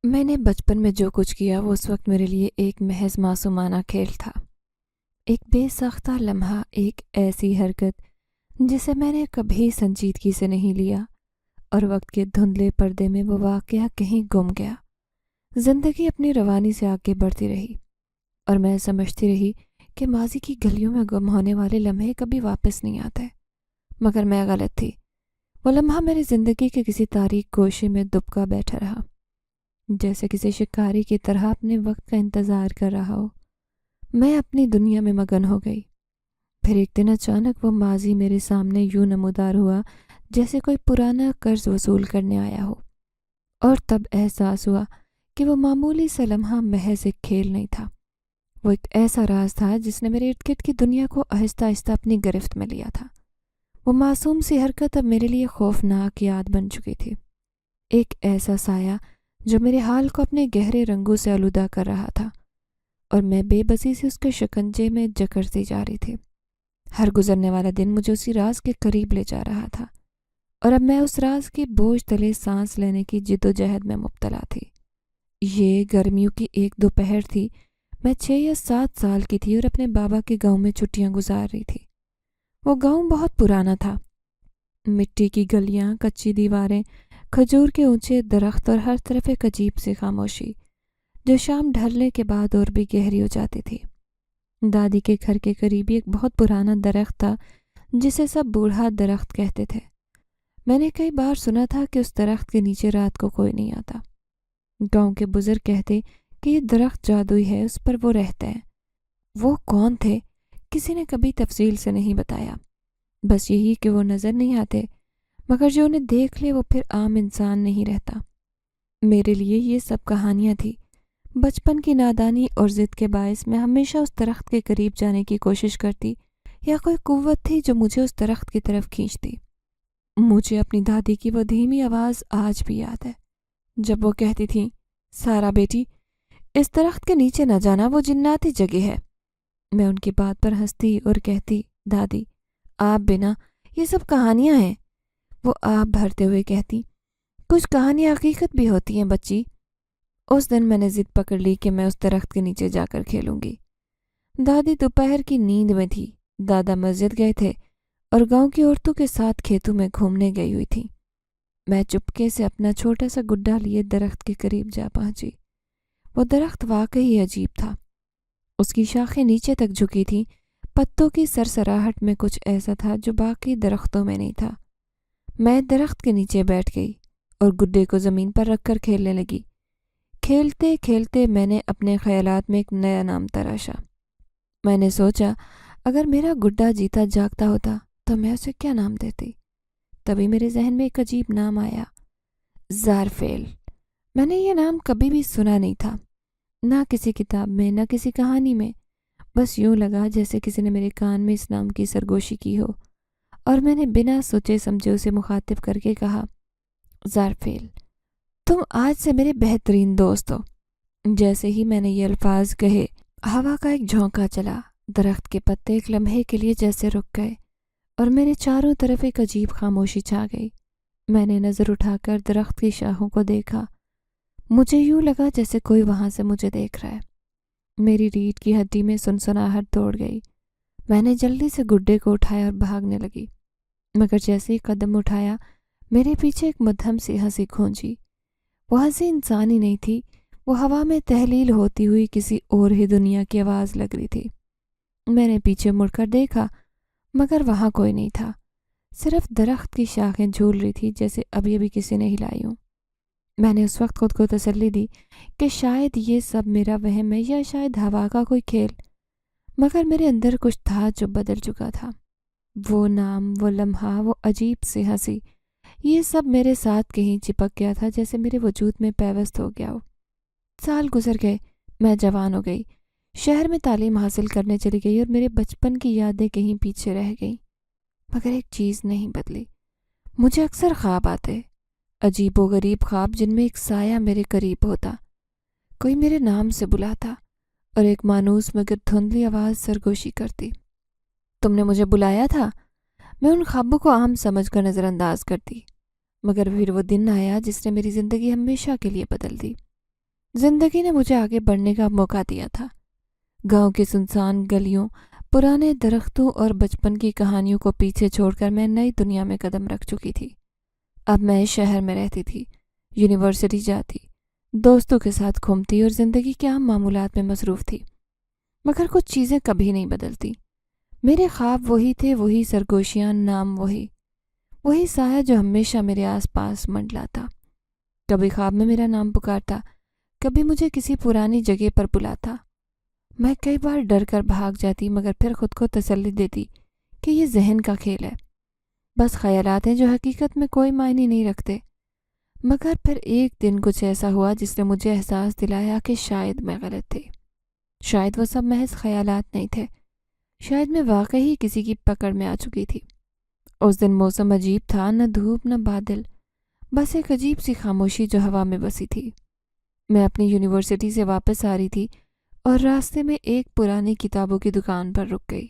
میں نے بچپن میں جو کچھ کیا وہ اس وقت میرے لیے ایک محض معصومانہ کھیل تھا۔ ایک بے ساختہ لمحہ، ایک ایسی حرکت جسے میں نے کبھی سنجیدگی سے نہیں لیا، اور وقت کے دھندلے پردے میں وہ واقعہ کہیں گم گیا۔ زندگی اپنی روانی سے آگے بڑھتی رہی، اور میں سمجھتی رہی کہ ماضی کی گلیوں میں گم ہونے والے لمحے کبھی واپس نہیں آتے، مگر میں غلط تھی۔ وہ لمحہ میری زندگی کے کسی تاریک گوشے میں دبکا بیٹھا رہا، جیسے کسی شکاری کی طرح اپنے وقت کا انتظار کر رہا ہو۔ میں اپنی دنیا میں مگن ہو گئی۔ پھر ایک دن اچانک وہ ماضی میرے سامنے یوں نمودار ہوا جیسے کوئی پرانا قرض وصول کرنے آیا ہو، اور تب احساس ہوا کہ وہ معمولی سا لمحہ محض ایک کھیل نہیں تھا۔ وہ ایک ایسا راز تھا جس نے میرے ارد گرد کی دنیا کو آہستہ آہستہ اپنی گرفت میں لیا تھا۔ وہ معصوم سی حرکت اب میرے لیے خوفناک یاد بن چکی تھی، ایک ایسا سایہ جو میرے حال کو اپنے گہرے رنگوں سے آلودہ کر رہا تھا، اور میں بے بسی سے اس کے شکنجے میں جکڑتی جا رہی تھی۔ ہر گزرنے والا دن مجھے اسی راز کے قریب لے جا رہا تھا، اور اب میں اس راز کی بوجھ تلے سانس لینے کی جد و جہد میں مبتلا تھی۔ یہ گرمیوں کی ایک دوپہر تھی۔ میں 6 یا 7 سال کی تھی اور اپنے بابا کے گاؤں میں چھٹیاں گزار رہی تھی۔ وہ گاؤں بہت پرانا تھا، مٹی کی گلیاں، کچی دیواریں، کھجور کے اونچے درخت، اور ہر طرف ایک عجیب سی خاموشی جو شام ڈھلنے کے بعد اور بھی گہری ہو جاتی تھی۔ دادی کے گھر کے قریب ایک بہت پرانا درخت تھا جسے سب بوڑھا درخت کہتے تھے۔ میں نے کئی بار سنا تھا کہ اس درخت کے نیچے رات کو کوئی نہیں آتا۔ گاؤں کے بزرگ کہتے کہ یہ درخت جادوئی ہے، اس پر وہ رہتے ہیں۔ وہ کون تھے کسی نے کبھی تفصیل سے نہیں بتایا، بس یہی کہ وہ نظر نہیں آتے، مگر جو انہیں دیکھ لے وہ پھر عام انسان نہیں رہتا۔ میرے لیے یہ سب کہانیاں تھیں۔ بچپن کی نادانی اور ضد کے باعث میں ہمیشہ اس درخت کے قریب جانے کی کوشش کرتی، یا کوئی قوت تھی جو مجھے اس درخت کی طرف کھینچتی۔ مجھے اپنی دادی کی وہ دھیمی آواز آج بھی یاد ہے، جب وہ کہتی تھیں، سارا بیٹی، اس درخت کے نیچے نہ جانا، وہ جناتی جگہ ہے۔ میں ان کی بات پر ہنستی اور کہتی، دادی، آپ بنا، یہ سب کہانیاں ہیں۔ وہ آپ بھرتے ہوئے کہتی، کچھ کہانیاں حقیقت بھی ہوتی ہیں بچی۔ اس دن میں نے ضد پکڑ لی کہ میں اس درخت کے نیچے جا کر کھیلوں گی۔ دادی دوپہر کی نیند میں تھی، دادا مسجد گئے تھے، اور گاؤں کی عورتوں کے ساتھ کھیتوں میں گھومنے گئی ہوئی تھی۔ میں چپکے سے اپنا چھوٹا سا گڈا لیے درخت کے قریب جا پہنچی۔ وہ درخت واقعی عجیب تھا۔ اس کی شاخیں نیچے تک جھکی تھیں، پتوں کی سرسراہٹ میں کچھ ایسا تھا جو باقی درختوں میں نہیں تھا۔ میں درخت کے نیچے بیٹھ گئی اور گڈے کو زمین پر رکھ کر کھیلنے لگی۔ کھیلتے کھیلتے میں نے اپنے خیالات میں ایک نیا نام تراشا۔ میں نے سوچا، اگر میرا گڈا جیتا جاگتا ہوتا تو میں اسے کیا نام دیتی؟ تبھی میرے ذہن میں ایک عجیب نام آیا، زارفیل۔ میں نے یہ نام کبھی بھی سنا نہیں تھا، نہ کسی کتاب میں، نہ کسی کہانی میں۔ بس یوں لگا جیسے کسی نے میرے کان میں اس نام کی سرگوشی کی ہو، اور میں نے بنا سوچے سمجھے اسے مخاطب کر کے کہا، زارفیل، تم آج سے میرے بہترین دوست ہو۔ جیسے ہی میں نے یہ الفاظ کہے، ہوا کا ایک جھونکا چلا، درخت کے پتے ایک لمحے کے لیے جیسے رک گئے، اور میرے چاروں طرف ایک عجیب خاموشی چھا گئی۔ میں نے نظر اٹھا کر درخت کی شاخوں کو دیکھا۔ مجھے یوں لگا جیسے کوئی وہاں سے مجھے دیکھ رہا ہے۔ میری ریڑھ کی ہڈی میں سنسناہٹ دوڑ گئی۔ میں نے جلدی سے گڈے کو اٹھایا اور بھاگنے لگی، مگر جیسے ہی قدم اٹھایا، میرے پیچھے ایک مدھم سی ہنسی گونجی۔ وہ ہنسی انسانی نہیں تھی، وہ ہوا میں تحلیل ہوتی ہوئی کسی اور ہی دنیا کی آواز لگ رہی تھی۔ میں نے پیچھے مڑ کر دیکھا، مگر وہاں کوئی نہیں تھا، صرف درخت کی شاخیں جھول رہی تھی جیسے ابھی ابھی کسی نے ہلائی ہوں۔ میں نے اس وقت خود کو تسلی دی کہ شاید یہ سب میرا وہم ہے، یا شاید ہوا کا کوئی کھیل، مگر میرے اندر کچھ تھا جو بدل چکا تھا۔ وہ نام، وہ لمحہ، وہ عجیب سی ہنسی، یہ سب میرے ساتھ کہیں چپک گیا تھا، جیسے میرے وجود میں پیوست ہو گیا ہو۔ سال گزر گئے، میں جوان ہو گئی، شہر میں تعلیم حاصل کرنے چلی گئی، اور میرے بچپن کی یادیں کہیں پیچھے رہ گئیں، مگر ایک چیز نہیں بدلی۔ مجھے اکثر خواب آتے، عجیب و غریب خواب جن میں ایک سایہ میرے قریب ہوتا، کوئی میرے نام سے بلاتا، اور ایک مانوس مگر دھندلی آواز سرگوشی کرتی، تم نے مجھے بلایا تھا۔ میں ان خوابوں کو عام سمجھ کر نظر انداز کرتی، مگر پھر وہ دن آیا جس نے میری زندگی ہمیشہ کے لیے بدل دی۔ जिंदगी ने मुझे आगे बढ़ने का मौका दिया था। गांव की सुनसान गलियों, पुराने दरख्तों और बचपन की कहानियों को पीछे छोड़कर मैं नई दुनिया में कदम रख चुकी थी। अब मैं इस शहर में रहती थी, यूनिवर्सिटी जाती, दोस्तों के साथ घूमती और ज़िंदगी के आम मामूलात में मसरूफ़ थी। मगर कुछ चीज़ें कभी नहीं बदलती। मेरे ख्वाब वही थे, वही सरगोशियाँ, नाम वही, वही साया जो हमेशा मेरे आसपास मंडलाता। कभी ख्वाब में मेरा नाम पुकारता, कभी मुझे किसी पुरानी जगह पर बुलाता। मैं कई बार डर कर भाग जाती, मगर फिर खुद को तसल्ली देती कि ये जहन का खेल है, बस ख्यालात हैं जो हकीकत में कोई मायने नहीं रखते। मगर फिर एक दिन कुछ ऐसा हुआ जिसने मुझे एहसास दिलाया कि शायद मैं गलत थी। शायद वो सब महज ख्यालात नहीं थे, शायद मैं वाकई किसी की पकड़ में आ चुकी थी। उस दिन मौसम अजीब था, न धूप न बादल, बस एक अजीब सी खामोशी जो हवा में बसी थी। मैं अपनी यूनिवर्सिटी से वापस आ रही थी और रास्ते में एक पुरानी किताबों की दुकान पर रुक गई।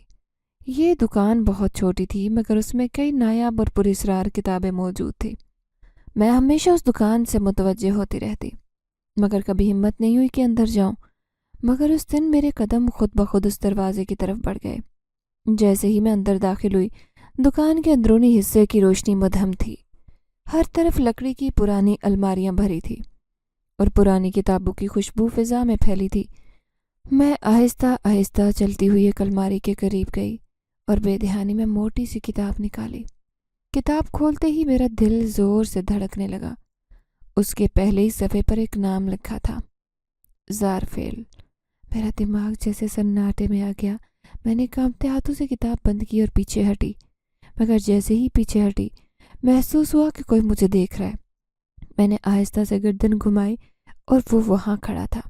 ये दुकान बहुत छोटी थी, मगर उसमें कई नायाब और पुरस्कार किताबें मौजूद थी। मैं हमेशा उस दुकान से मुतवज्जे होती रहती, मगर कभी हिम्मत नहीं हुई कि अंदर जाऊं। मगर उस दिन मेरे कदम खुद ब खुद उस दरवाजे की तरफ बढ़ गए। जैसे ही मैं अंदर दाखिल हुई, दुकान के अंदरूनी हिस्से की रोशनी मध्यम थी। हर तरफ लकड़ी की पुरानी अलमारियां भरी थी और पुरानी किताबों की खुशबू फिजा में फैली थी। मैं आहिस्ता आहिस्ता चलती हुई एक अलमारी के करीब गई और बेध्यानी में मोटी सी किताब निकाली। किताब खोलते ही मेरा दिल जोर से धड़कने लगा। उसके पहले ही सफ़े पर एक नाम लिखा था, ज़ारफेल। मेरा दिमाग जैसे सन्नाटे में आ गया। मैंने कांपते हाथों से किताब बंद की और पीछे हटी, मगर जैसे ही पीछे हटी महसूस हुआ कि कोई मुझे देख रहा है। मैंने आहिस्ता से गर्दन घुमाई और वो वहाँ खड़ा था।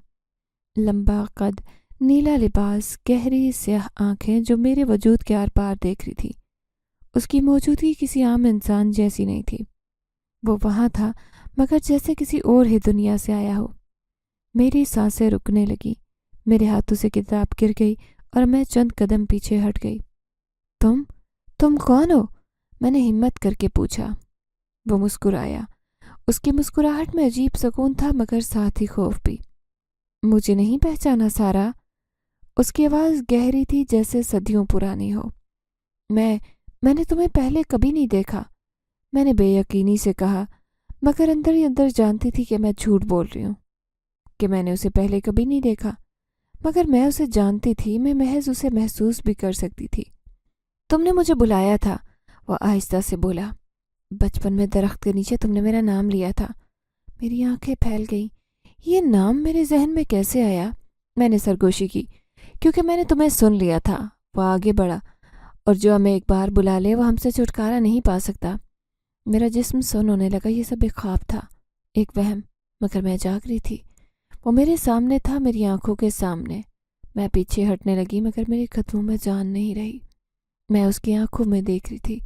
लंबा कद, नीला लिबास, गहरी स्याह आंखें जो मेरे वजूद के आर पार देख रही थी। उसकी मौजूदगी किसी आम इंसान जैसी नहीं थी। वो वहाँ था, मगर जैसे किसी और ही दुनिया से आया हो। मेरी सांसें रुकने लगी, मेरे हाथों से किताब गिर गई और मैं चंद कदम पीछे हट गई। तुम कौन हो? मैंने हिम्मत करके पूछा। वो मुस्कुराया। उसकी मुस्कुराहट में अजीब सुकून था, मगर साथ ही खौफ भी। मुझे नहीं पहचाना सारा? उसकी आवाज़ गहरी थी, जैसे सदियों पुरानी हो। मैंने तुम्हें पहले कभी नहीं देखा, मैंने बेयकीनी से कहा, मगर अंदर ही अंदर जानती थी कि मैं झूठ बोल रही हूँ, कि मैंने उसे पहले कभी नहीं देखा। मगर मैं उसे जानती थी, मैं महज उसे महसूस भी कर सकती थी। तुमने मुझे बुलाया था, वो आहिस्ता से बोला। बचपन में दरख्त के नीचे तुमने मेरा नाम लिया था। मेरी आंखें फैल गईं। ये नाम मेरे जहन में कैसे आया? मैंने सरगोशी की। क्योंकि मैंने तुम्हें सुन लिया था। वो आगे बढ़ा। और जो हमें एक बार बुला ले, वो हमसे छुटकारा नहीं पा सकता। मेरा जिस्म सुन्न होने लगा। ये सब एक ख्वाब था, एक वहम, मगर मैं जाग रही थी। वो मेरे सामने था, मेरी आंखों के सामने। मैं पीछे हटने लगी, मगर मेरे कदमों में जान नहीं रही। मैं उसकी आंखों में देख रही थी।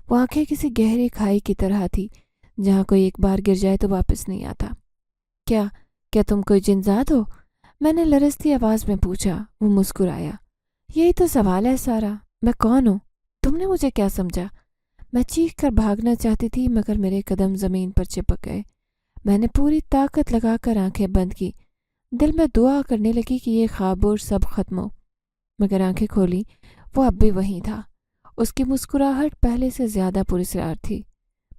वो आंखें किसी गहरी खाई की तरह थी, जहाँ कोई एक बार गिर जाए तो वापस नहीं आता। क्या तुम कोई जिनजात हो? मैंने लरजती आवाज़ में पूछा। वो मुस्कुराया। यही तो सवाल है सारा, मैं कौन हूँ? तुमने मुझे क्या समझा? मैं चीख कर भागना चाहती थी, मगर मेरे कदम ज़मीन पर चिपक गए। मैंने पूरी ताकत लगाकर आंखें बंद की। दिल में दुआ करने लगी कि ये ख्वाब और सब खत्म हो। मगर आंखें खोली, वो अब भी वहीं था। उसकी मुस्कुराहट पहले से ज़्यादा पुरस्कार थी।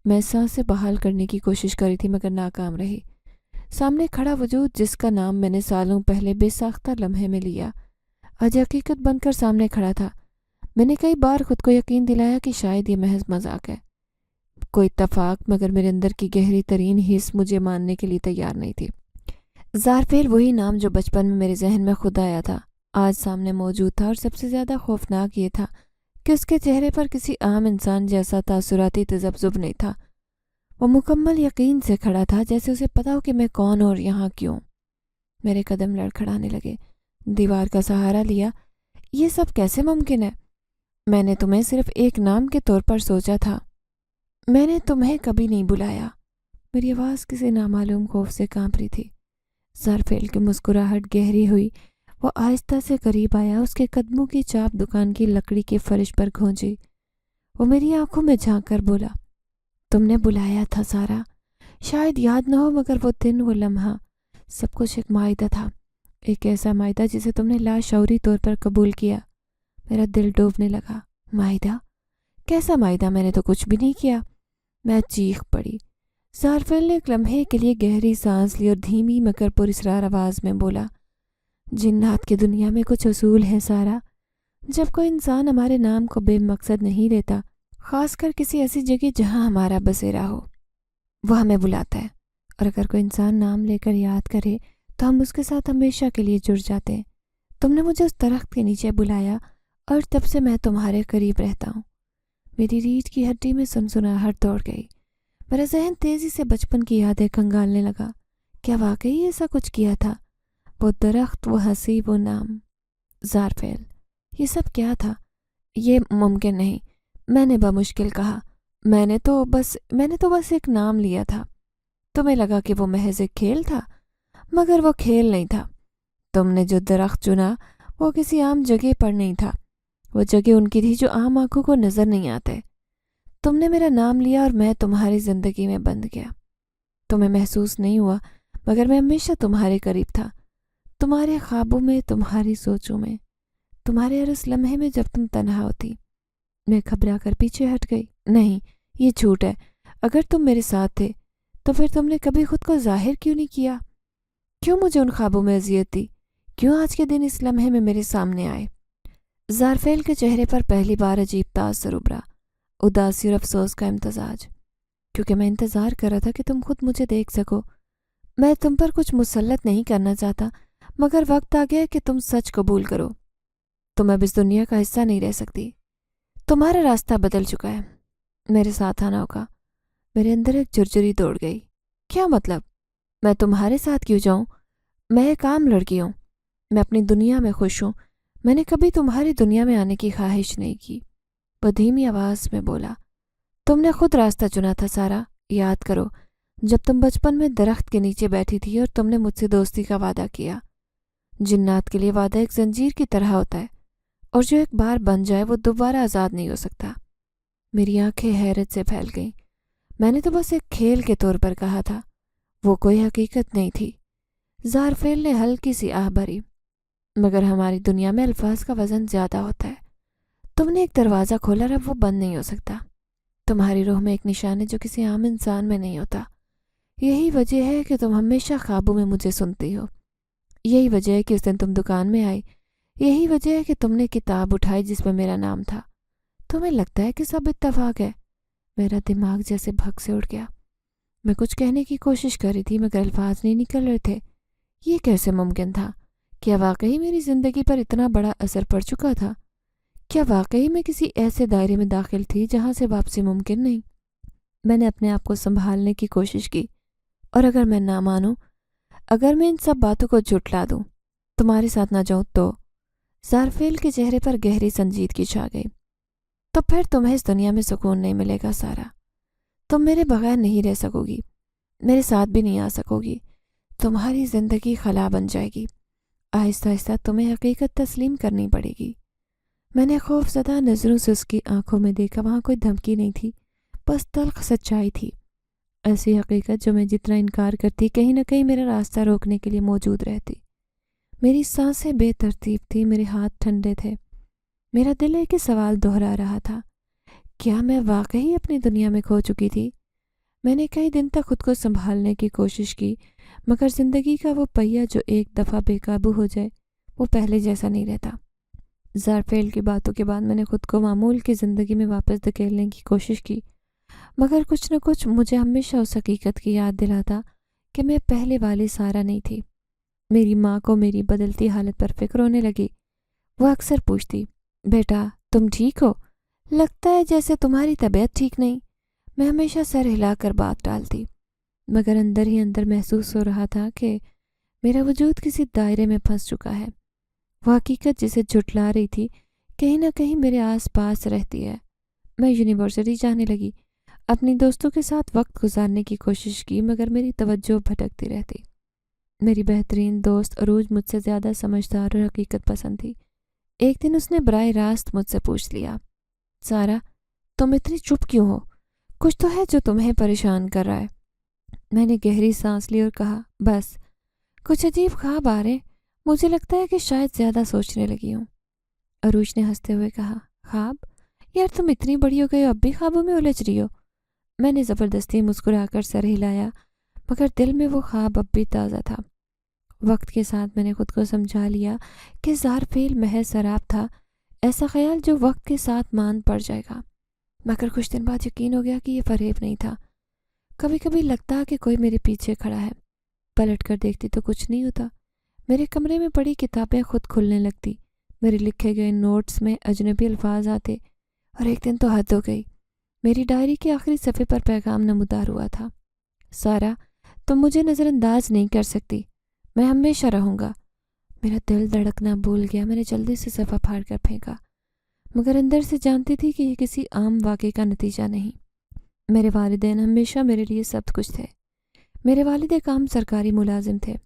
मैं सांसें बहाल करने की कोशिश करी थी, मगर नाकाम रही। सामने खड़ा वजूद, जिसका नाम मैंने सालों पहले बेसाख्ता लम्हे में लिया, आज हकीकत बनकर सामने खड़ा था। मैंने कई बार खुद को यकीन दिलाया कि शायद ये महज मजाक है, कोई इत्तफाक, मगर मेरे अंदर की गहरी तरीन हिस्स मुझे मानने के लिए तैयार नहीं थी। ज़ारफेल, वही नाम जो बचपन में मेरे जहन में खुद आया था, आज सामने मौजूद था। और सबसे ज़्यादा खौफनाक ये था कि उसके चेहरे पर किसी आम इंसान जैसा तासुराती तज़ब्ज़ुब नहीं था। वो मुकम्मल यकीन से खड़ा था, जैसे उसे पता हो कि मैं कौन और यहाँ क्यों। मेरे कदम लड़खड़ाने लगे। दीवार का सहारा लिया। ये सब कैसे मुमकिन है? मैंने तुम्हें सिर्फ एक नाम के तौर पर सोचा था, मैंने तुम्हें कभी नहीं बुलाया। मेरी आवाज़ किसी नामालूम खौफ से कांप रही थी। ज़ारफेल की मुस्कुराहट गहरी हुई। वो आहिस्ता से करीब आया। उसके कदमों की चाप दुकान की लकड़ी के फर्श पर गूंजी। वो मेरी आंखों में झांक कर बोला, तुमने बुलाया था सारा। शायद याद न हो, मगर वो दिन, वो लम्हा सब कुछ एक मायदा था, एक ऐसा मायदा जिसे तुमने लाशऊरी तौर पर कबूल किया। मेरा दिल डूबने लगा। मायदा? कैसा मायदा? मैंने तो कुछ भी नहीं किया। मैं चीख पड़ी। ज़ारफ़ेल ने एक लम्हे के लिए गहरी सांस ली और धीमी मगर पुरस्रार आवाज़ में बोला, जिन्नात की दुनिया में कुछ उसूल हैं सारा। जब कोई इंसान हमारे नाम को बेमकसद नहीं लेता, खासकर किसी ऐसी जगह जहाँ हमारा बसेरा हो, वह हमें बुलाता है। और अगर कोई इंसान नाम लेकर याद करे तो हम उसके साथ हमेशा के लिए जुड़ जाते हैं। तुमने मुझे उस दरख्त के नीचे बुलाया और तब से मैं तुम्हारे करीब रहता हूँ। मेरी रीढ़ की हड्डी में सनसनाहट दौड़ गई। मेरा जहन तेजी से बचपन की यादें खंगालने लगा। क्या वाकई ऐसा कुछ किया था? वो दरख्त, वो हंसी, वो नाम, ज़ारफ़ेल, ये सब क्या था? ये मुमकिन नहीं, मैंने बमुश्किल कहा। मैंने तो बस एक नाम लिया था। तुम्हें लगा कि वो महज एक खेल था, मगर वो खेल नहीं था। तुमने जो दरख्त चुना वो किसी आम जगह पर नहीं था। वो जगह उनकी थी जो आम आंखों को नजर नहीं आते। तुमने मेरा नाम लिया और मैं तुम्हारी जिंदगी में बंध गया। तुम्हें महसूस नहीं हुआ, मगर मैं हमेशा तुम्हारे करीब था, तुम्हारे ख्वाबों में, तुम्हारी सोचों में, तुम्हारे हर उस लम्हे में जब तुम तन्हा होती। मैं घबरा कर पीछे हट गई। नहीं, ये झूठ है। अगर तुम मेरे साथ थे तो फिर तुमने कभी खुद को जाहिर क्यों नहीं किया? क्यों मुझे उन ख्वाबों में अजियत दी? क्यों आज के दिन इस लम्हे में मेरे सामने आए? ज़ारफ़ेल के चेहरे पर पहली बार अजीब तासुर उभरा, उदासी और अफसोस का इम्तजाज। क्योंकि मैं इंतज़ार कर रहा था कि तुम खुद मुझे देख सको। मैं तुम पर कुछ मुसल्लत नहीं करना चाहता, मगर वक्त आ गया कि तुम सच कबूल करो। तुम अब इस दुनिया का हिस्सा नहीं रह सकती। तुम्हारा रास्ता बदल चुका है। मेरे साथ आना होगा। मेरे अंदर एक झुरझुरी दौड़ गई। क्या मतलब? मैं तुम्हारे साथ क्यों जाऊं? मैं एक आम लड़की हूं। मैं अपनी दुनिया में खुश हूं। मैंने कभी तुम्हारी दुनिया में आने की ख्वाहिश नहीं की। वो धीमी आवाज में बोला, तुमने खुद रास्ता चुना था सारा। याद करो, जब तुम बचपन में दरख्त के नीचे बैठी थी और तुमने मुझसे दोस्ती का वादा किया। जिन्नात के लिए वादा एक जंजीर की तरह होता है, और जो एक बार बन जाए वो दोबारा आज़ाद नहीं हो सकता। मेरी आंखें हैरत से फैल गईं। मैंने तो बस एक खेल के तौर पर कहा था, वो कोई हकीकत नहीं थी। ज़ारफ़ेल ने हल्की सी आह भरी। मगर हमारी दुनिया में अल्फाज का वज़न ज़्यादा होता है। तुमने एक दरवाज़ा खोला और अब वो बंद नहीं हो सकता। तुम्हारी रूह में एक निशान है जो किसी आम इंसान में नहीं होता। यही वजह है कि तुम हमेशा ख्वाबों में मुझे सुनती हो। यही वजह है कि उस दिन तुम दुकान में आई। यही वजह है कि तुमने किताब उठाई जिसमें मेरा नाम था। तुम्हें लगता है कि सब इत्तेफाक है? मेरा दिमाग जैसे भग से उड़ गया। मैं कुछ कहने की कोशिश कर रही थी, मगर अल्फाज नहीं निकल रहे थे। ये कैसे मुमकिन था? क्या वाकई मेरी ज़िंदगी पर इतना बड़ा असर पड़ चुका था? क्या वाकई मैं किसी ऐसे दायरे में दाखिल थी जहाँ से वापसी मुमकिन नहीं? मैंने अपने आप को संभालने की कोशिश की, और अगर मैं ना मानूं, अगर मैं इन सब बातों को झुठला दूं, तुम्हारे साथ ना जाऊं तो? ज़ारफ़ेल के चेहरे पर गहरी संजीदगी छा गई। तो फिर तुम्हें इस दुनिया में सुकून नहीं मिलेगा सारा। तुम मेरे बगैर नहीं रह सकोगी, मेरे साथ भी नहीं आ सकोगी। तुम्हारी ज़िंदगी खला बन जाएगी। आहिस्ता आहिस्ता तुम्हें हकीकत तस्लीम करनी पड़ेगी। मैंने खौफज़दा नज़रों से उसकी आंखों में देखा। वहाँ कोई धमकी नहीं थी, बस तल्ख सच्चाई थी। ऐसी हकीकत जो मैं जितना इनकार करती, कहीं ना कहीं मेरा रास्ता रोकने के लिए मौजूद रहती। मेरी सांसें बेतरतीब थी, मेरे हाथ ठंडे थे। मेरा दिल एक ही सवाल दोहरा रहा था, क्या मैं वाकई अपनी दुनिया में खो चुकी थी? मैंने कई दिन तक खुद को संभालने की कोशिश की, मगर ज़िंदगी का वो पहिया जो एक दफ़ा बेकाबू हो जाए, वो पहले जैसा नहीं रहता। ज़ारफ़ेल की बातों के बाद मैंने खुद को मामूल की ज़िंदगी में वापस धकेलने की कोशिश की, मगर कुछ न कुछ मुझे हमेशा उस हकीकत की याद दिलाता कि मैं पहले वाली सारा नहीं थी। मेरी माँ को मेरी बदलती हालत पर फिक्र होने लगी। वो अक्सर पूछती, बेटा तुम ठीक हो? लगता है जैसे तुम्हारी तबीयत ठीक नहीं। मैं हमेशा सर हिलाकर बात टालती, मगर अंदर ही अंदर महसूस हो रहा था कि मेरा वजूद किसी दायरे में फंस चुका है। वो हकीकत जिसे झुठला रही थी, कहीं ना कहीं मेरे आस पास रहती है। मैं यूनिवर्सिटी जाने लगी, अपनी दोस्तों के साथ वक्त गुजारने की कोशिश की, मगर मेरी तवज्जो भटकती रहती। मेरी बेहतरीन दोस्त अरूज मुझसे ज़्यादा समझदार और हकीकत पसंद थी। एक दिन उसने बराह रास्त मुझसे पूछ लिया, सारा तुम इतनी चुप क्यों हो? कुछ तो है जो तुम्हें परेशान कर रहा है। मैंने गहरी सांस ली और कहा, बस कुछ अजीब ख्वाब आ रहे, मुझे लगता है कि शायद ज़्यादा सोचने लगी हूँ। अरूज ने हंसते हुए कहा, ख्वाब? यार तुम इतनी बड़ी हो गई हो, अब भी ख्वाबों में उलझ रही हो। मैंने ज़बरदस्ती मुस्कुराकर सर हिलाया, मगर दिल में वो ख्वाब अब भी ताज़ा था। वक्त के साथ मैंने खुद को समझा लिया कि ज़ारफेल महज शराब था, ऐसा ख्याल जो वक्त के साथ मान पड़ जाएगा। मगर कुछ दिन बाद यकीन हो गया कि ये फरेब नहीं था। कभी कभी लगता कि कोई मेरे पीछे खड़ा है, पलट कर देखती तो कुछ नहीं होता। मेरे कमरे में पड़ी किताबें खुद खुलने लगती, मेरे लिखे गए नोट्स में अजनबी अल्फाज आते। और एक दिन तो हद हो गई, मेरी डायरी के आखिरी सफ़े पर पैगाम नमूदार हुआ था, सारा, तुम मुझे नज़रअंदाज नहीं कर सकती, मैं हमेशा रहूँगा। मेरा दिल धड़कना भूल गया। मैंने जल्दी से सफ़ा फाड़ कर फेंका, मगर अंदर से जानती थी कि ये किसी आम वाक़े का नतीजा नहीं। मेरे वालिदैन हमेशा मेरे लिए सब कुछ थे। मेरे वालिद एक आम सरकारी मुलाजिम थे,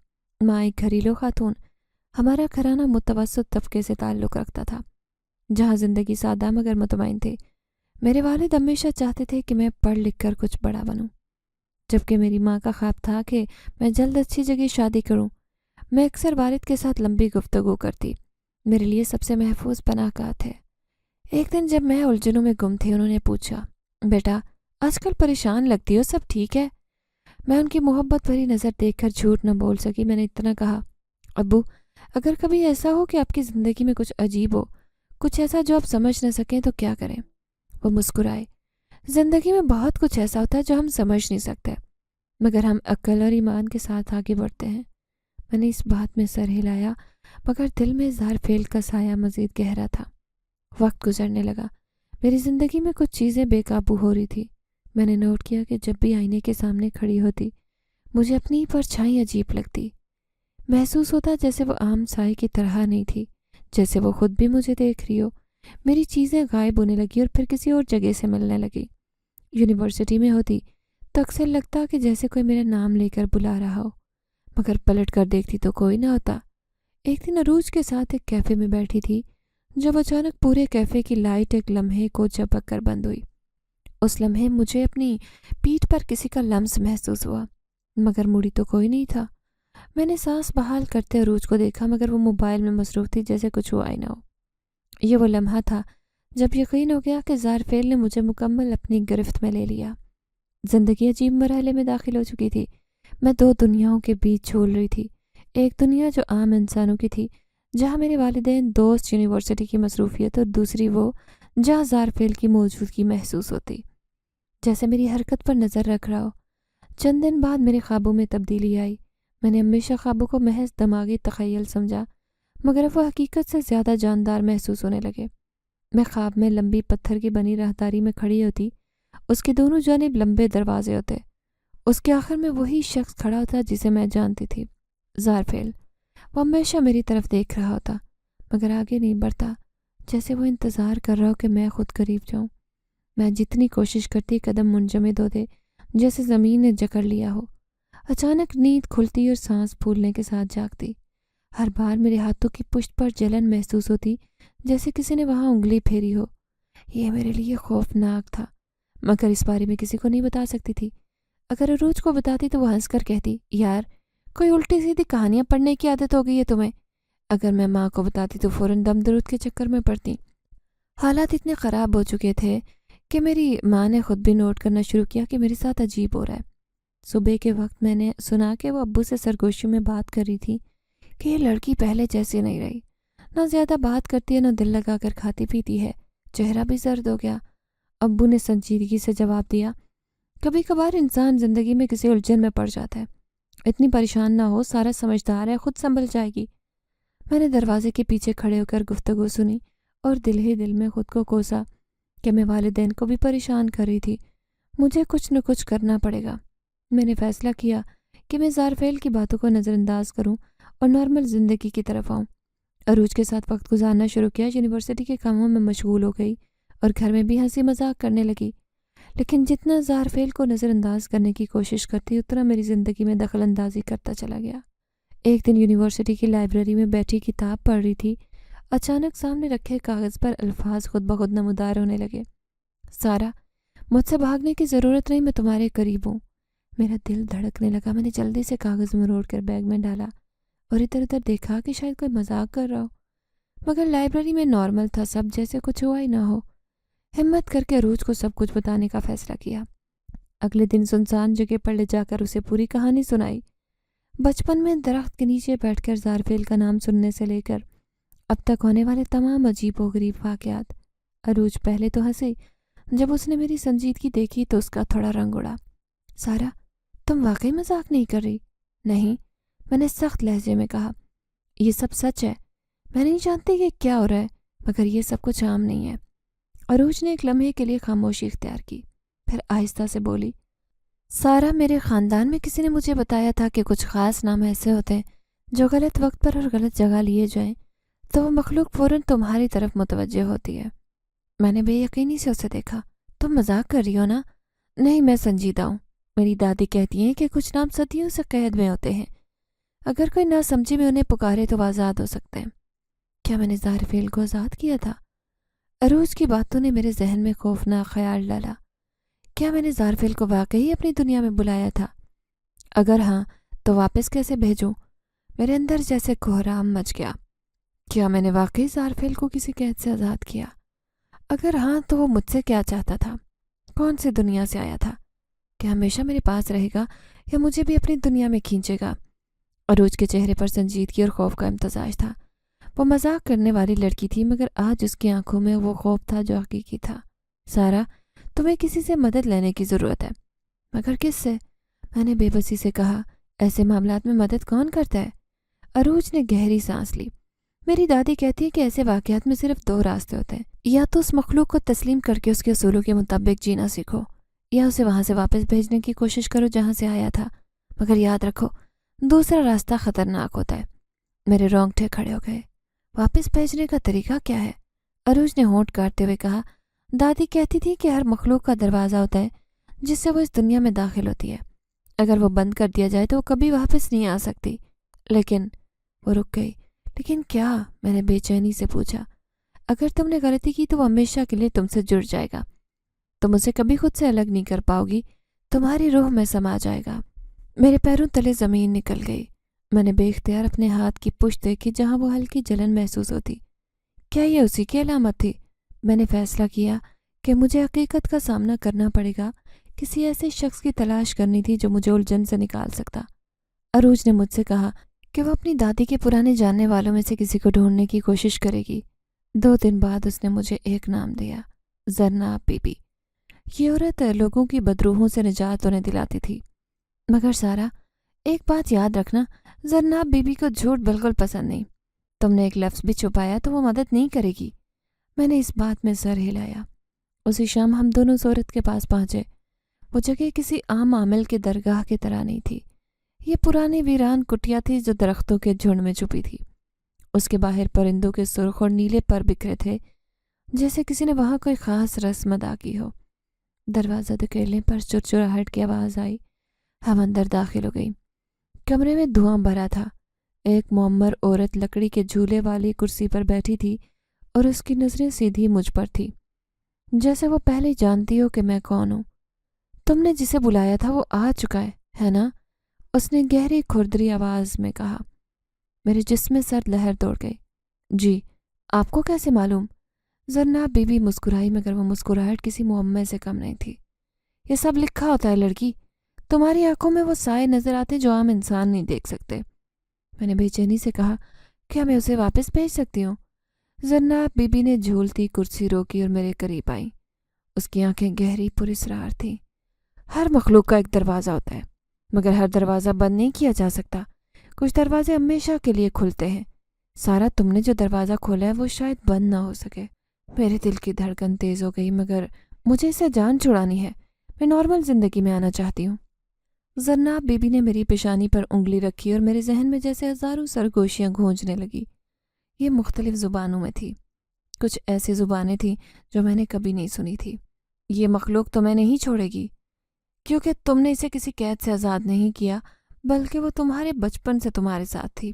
माँ एक घरेलू खातून। हमारा घराना मुतवस्सित तबके से ताल्लुक़ रखता था, जहाँ ज़िंदगी सादा मगर मुतमईन थी। मेरे वालिद हमेशा चाहते थे कि मैं पढ़ लिख कर कुछ बड़ा बनूं, जबकि मेरी माँ का ख्वाब था कि मैं जल्द अच्छी जगह शादी करूं। मैं अक्सर वालिद के साथ लंबी गुफ्तगू करती, मेरे लिए सबसे महफूज पनाहगाह थे। एक दिन जब मैं उलझनों में गुम थी, उन्होंने पूछा, बेटा आजकल परेशान लगती हो, सब ठीक है? मैं उनकी मोहब्बत भरी नज़र देखकर झूठ न बोल सकी। मैंने इतना कहा, अब्बू, अगर कभी ऐसा हो कि आपकी ज़िंदगी में कुछ अजीब हो, कुछ ऐसा जो आप समझ न सकें, तो क्या करें? वो मुस्कुराए। ज़िंदगी में बहुत कुछ ऐसा होता है जो हम समझ नहीं सकते, मगर हम अक्ल और ईमान के साथ आगे बढ़ते हैं। मैंने इस बात में सर हिलाया, मगर दिल में ज़ारफेल का साया मज़ीद गहरा था। वक्त गुजरने लगा, मेरी ज़िंदगी में कुछ चीज़ें बेकाबू हो रही थी। मैंने नोट किया कि जब भी आईने के सामने खड़ी होती, मुझे अपनी परछाई अजीब लगती। महसूस होता जैसे वो आम साए की तरह नहीं थी, जैसे वो खुद भी मुझे देख रही हो। मेरी चीज़ें गायब होने लगी और फिर किसी और जगह से मिलने लगी। यूनिवर्सिटी में होती तो अक्सर लगता कि जैसे कोई मेरा नाम लेकर बुला रहा हो, मगर पलट कर देखती तो कोई ना होता। एक दिन अरूज के साथ एक कैफ़े में बैठी थी, जब अचानक पूरे कैफ़े की लाइट एक लम्हे को झपक कर बंद हुई। उस लम्हे मुझे अपनी पीठ पर किसी का लम्स महसूस हुआ, मगर मुड़ी तो कोई नहीं था। मैंने सांस बहाल करते अरूज को देखा, मगर वो मोबाइल में मसरूफ़ थी, जैसे कुछ हुआ ही ना हो। ये वो लम्हा था जब यकीन हो गया कि ज़ारफेल ने मुझे मुकम्मल अपनी गिरफ्त में ले लिया। ज़िंदगी अजीब मरहले में दाखिल हो चुकी थी। मैं दो दुनियाओं के बीच झूल रही थी। एक दुनिया जो आम इंसानों की थी, जहाँ मेरे वालिदैन, दोस्त, यूनिवर्सिटी की मसरूफियत, और दूसरी वो जहाँ ज़ारफेल की मौजूदगी महसूस होती, जैसे मेरी हरकत पर नज़र रख रहा हो। चंद दिन बाद मेरे ख्वाबों में तब्दीली आई। मैंने हमेशा ख्वाबों को महज दिमागी तख़य्युल समझा, मगर अब वो हकीकत से ज़्यादा जानदार महसूस होने लगे। मैं ख्वाब में लंबी पत्थर की बनी राहदारी में खड़ी होती, उसके दोनों जानिब लंबे दरवाजे होते, उसके आखिर में वही शख्स खड़ा होता जिसे मैं जानती थी, ज़ारफेल। वो हमेशा मेरी तरफ देख रहा होता, मगर आगे नहीं बढ़ता, जैसे वो इंतज़ार कर रहा हो कि मैं खुद करीब जाऊं। मैं जितनी कोशिश करती, कदम मुंजमद होते, जैसे ज़मीन ने जकड़ लिया हो। अचानक नींद खुलती और सांस फूलने के साथ जागती। हर बार मेरे हाथों की पुष्ट पर जलन महसूस होती, जैसे किसी ने वहाँ उंगली फेरी हो। ये मेरे लिए खौफनाक था, मगर इस बारे में किसी को नहीं बता सकती थी। अगर अरूज को बताती तो वो हंसकर कहती, यार कोई उल्टी सीधी कहानियाँ पढ़ने की आदत हो गई है तुम्हें। अगर मैं माँ को बताती तो फ़ौरन दम दरूद के चक्कर में पड़ती। हालात इतने ख़राब हो चुके थे कि मेरी माँ ने खुद भी नोट करना शुरू किया कि मेरे साथ अजीब हो रहा है। सुबह के वक्त मैंने सुना कि वो अब्बू से सरगोशी में बात कर रही थी कि ये लड़की पहले जैसी नहीं रही, ना ज़्यादा बात करती है, ना दिल लगा कर खाती पीती है, चेहरा भी जर्द हो गया। अब्बू ने संजीदगी से जवाब दिया, कभी कभार इंसान ज़िंदगी में किसी उलझन में पड़ जाता है, इतनी परेशान ना हो, सारा समझदार है, खुद संभल जाएगी। मैंने दरवाजे के पीछे खड़े होकर गुफ्तगू सुनी और दिल ही दिल में खुद को कोसा कि मैं वालिदैन को भी परेशान कर रही थी। मुझे कुछ न कुछ करना पड़ेगा। मैंने फ़ैसला किया कि मैं ज़ारफेल की बातों को नज़रअंदाज करूं और नॉर्मल ज़िंदगी की तरफ आऊं। अरूज के साथ वक्त गुजारना शुरू किया, यूनिवर्सिटी के कामों में मशगूल हो गई और घर में भी हंसी मजाक करने लगी। लेकिन जितना ज़ारफेल को नज़रअंदाज करने की कोशिश करती, उतना मेरी ज़िंदगी में दखल अंदाजी करता चला गया। एक दिन यूनिवर्सिटी की लाइब्रेरी में बैठी किताब पढ़ रही थी, अचानक सामने रखे कागज़ पर अल्फाज खुद ब खुद नमूदार होने लगे, सारा, मुझसे भागने की ज़रूरत नहीं, मैं तुम्हारे करीब हूँ। मेरा दिल धड़कने लगा। मैंने जल्दी से कागज़ मरोड़ कर बैग में डाला। और इधर उधर देखा कि शायद कोई मजाक कर रहा हो, मगर लाइब्रेरी में नॉर्मल था सब, जैसे कुछ हुआ ही ना हो। हिम्मत करके अरूज को सब कुछ बताने का फैसला किया। अगले दिन सुनसान जगह पर ले जाकर उसे पूरी कहानी सुनाई। बचपन में दरख्त के नीचे बैठकर ज़ारफेल का नाम सुनने से लेकर अब तक होने वाले तमाम अजीब व गरीब वाक़यात। अरूज पहले तो हंसी, जब उसने मेरी संजीदगी देखी तो उसका थोड़ा रंग उड़ा। सारा, तुम वाकई मजाक नहीं कर रही? नहीं, मैंने सख्त लहजे में कहा। ये सब सच है। मैं नहीं जानती कि क्या हो रहा है, मगर ये सब कुछ आम नहीं है। अरूज ने एक लम्हे के लिए खामोशी इख्तियार की, फिर आहिस्ता से बोली, सारा, मेरे ख़ानदान में किसी ने मुझे बताया था कि कुछ ख़ास नाम ऐसे होते हैं जो गलत वक्त पर और गलत जगह लिए जाएं तो वो मखलूक फ़ौरन तुम्हारी तरफ मुतवज्जे होती है। मैंने बेयकीनी से उसे देखा। तुम मजाक कर रही हो ना? नहीं, मैं संजीदा हूँ। मेरी दादी कहती हैं कि कुछ नाम सदियों से कैद में होते हैं, अगर कोई ना समझे में उन्हें पुकारे तो वो आज़ाद हो सकते हैं। क्या मैंने ज़ारफेल को आज़ाद किया था? अरूज की बातों ने मेरे जहन में खौफनाक ख्याल डाला। क्या मैंने ज़ारफेल को वाकई अपनी दुनिया में बुलाया था? अगर हाँ, तो वापस कैसे भेजूं? मेरे अंदर जैसे कोहराम मच गया। क्या मैंने वाकई ज़ारफेल को किसी कैद से आज़ाद किया? अगर हाँ, तो वो मुझसे क्या चाहता था? कौन सी दुनिया से आया था? क्या हमेशा मेरे पास रहेगा या मुझे भी अपनी दुनिया में खींचेगा? अरूज के चेहरे पर संजीदगी और खौफ का इम्तजाज था। वो मजाक करने वाली लड़की थी, मगर आज उसकी आंखों में वो खौफ था जो हकीकी था। सारा, तुम्हें किसी से मदद लेने की ज़रूरत है। मगर किससे? मैंने बेबसी से कहा। ऐसे मामलात में मदद कौन करता है? अरूज ने गहरी सांस ली। मेरी दादी कहती है कि ऐसे वाक़यात में सिर्फ दो रास्ते होते हैं, या तो उस मखलूक को तस्लीम करके उसके असूलों के मुताबिक जीना सीखो, या उसे वहाँ से वापस भेजने की कोशिश करो जहाँ से आया था। मगर याद रखो, दूसरा रास्ता ख़तरनाक होता है। मेरे रोंगटे खड़े हो गए। वापस भेजने का तरीका क्या है? अरूज ने होंठ काटते हुए कहा। दादी कहती थी कि हर मखलूक का दरवाज़ा होता है जिससे वो इस दुनिया में दाखिल होती है। अगर वो बंद कर दिया जाए तो वो कभी वापस नहीं आ सकती। लेकिन वो रुक गई। लेकिन क्या? मैंने बेचैनी से पूछा। अगर तुमने गलती की तो वो हमेशा के लिए तुमसे जुड़ जाएगा। तुम उसे कभी खुद से अलग नहीं कर पाओगी। तुम्हारी रूह में समा जाएगा। मेरे पैरों तले ज़मीन निकल गई। मैंने बेख्तियार अपने हाथ की पुश्त देखी जहाँ वो हल्की जलन महसूस होती। क्या ये उसी की अलामत थी? मैंने फैसला किया कि मुझे हकीकत का सामना करना पड़ेगा। किसी ऐसे शख्स की तलाश करनी थी जो मुझे उलझन से निकाल सकता। अरूज ने मुझसे कहा कि वो अपनी दादी के पुराने जानने वालों में से किसी को ढूंढने की कोशिश करेगी। 2 दिन बाद उसने मुझे एक नाम दिया, ज़रनाब बीबी। ये औरत लोगों की बदरूहों से निजात उन्हें दिलाती थी। मगर सारा, एक बात याद रखना, ज़रनाब बीबी को झूठ बिल्कुल पसंद नहीं। तुमने एक लफ्ज़ भी छुपाया तो वो मदद नहीं करेगी। मैंने इस बात में सर हिलाया। उसी शाम हम दोनों उस औरत के पास पहुँचे। वो जगह किसी आम आमिल के दरगाह की तरह नहीं थी। ये पुरानी वीरान कुटिया थी जो दरख्तों के झुंड में छुपी थी। उसके बाहर परिंदों के सुर्ख और नीले पर बिखरे थे, जैसे किसी ने वहाँ कोई ख़ास रस्म अदा की हो। दरवाज़ा धकेलने पर चुरचुराहट की आवाज़ आई। हम अंदर दाखिल हो गई। कमरे में धुआं भरा था। एक मुअम्मर औरत लकड़ी के झूले वाली कुर्सी पर बैठी थी और उसकी नज़रें सीधी मुझ पर थी, जैसे वो पहले जानती हो कि मैं कौन हूँ। तुमने जिसे बुलाया था वो आ चुका है ना? उसने गहरी खुरदरी आवाज़ में कहा। मेरे जिस्म में सर्द लहर दौड़ गई। जी, आपको कैसे मालूम? ज़रनाब बीबी मुस्कुराई, मगर वो मुस्कुराहट किसी मुअम्मे से कम नहीं थी। ये सब लिखा होता है लड़की। तुम्हारी आंखों में वो साए नज़र आते जो आम इंसान नहीं देख सकते। मैंने बेचैनी से कहा, क्या मैं उसे वापस भेज सकती हूँ? ज़रनाब बीबी ने झूलती कुर्सी रोकी और मेरे करीब आई। उसकी आंखें गहरी पुरस्रार थीं। हर मखलूक का एक दरवाज़ा होता है, मगर हर दरवाज़ा बंद नहीं किया जा सकता। कुछ दरवाजे हमेशा के लिए खुलते हैं। सारा, तुमने जो दरवाज़ा खोला है वो शायद बंद ना हो सके। मेरे दिल की धड़कन तेज़ हो गई, मगर मुझे इससे जान छुड़ानी है। मैं नॉर्मल ज़िंदगी में आना चाहती हूँ। ज़रनाब बीबी ने मेरी पेशानी पर उंगली रखी और मेरे जहन में जैसे हज़ारों सरगोशियाँ गूंजने लगी। ये मुख्तलिफ़ ज़ुबानों में थी। कुछ ऐसी ज़ुबानें थीं जो मैंने कभी नहीं सुनी थी। ये मखलूक तुम्हें नहीं छोड़ेगी, क्योंकि तुमने इसे किसी कैद से आज़ाद नहीं किया, बल्कि वो तुम्हारे बचपन से तुम्हारे साथ थी।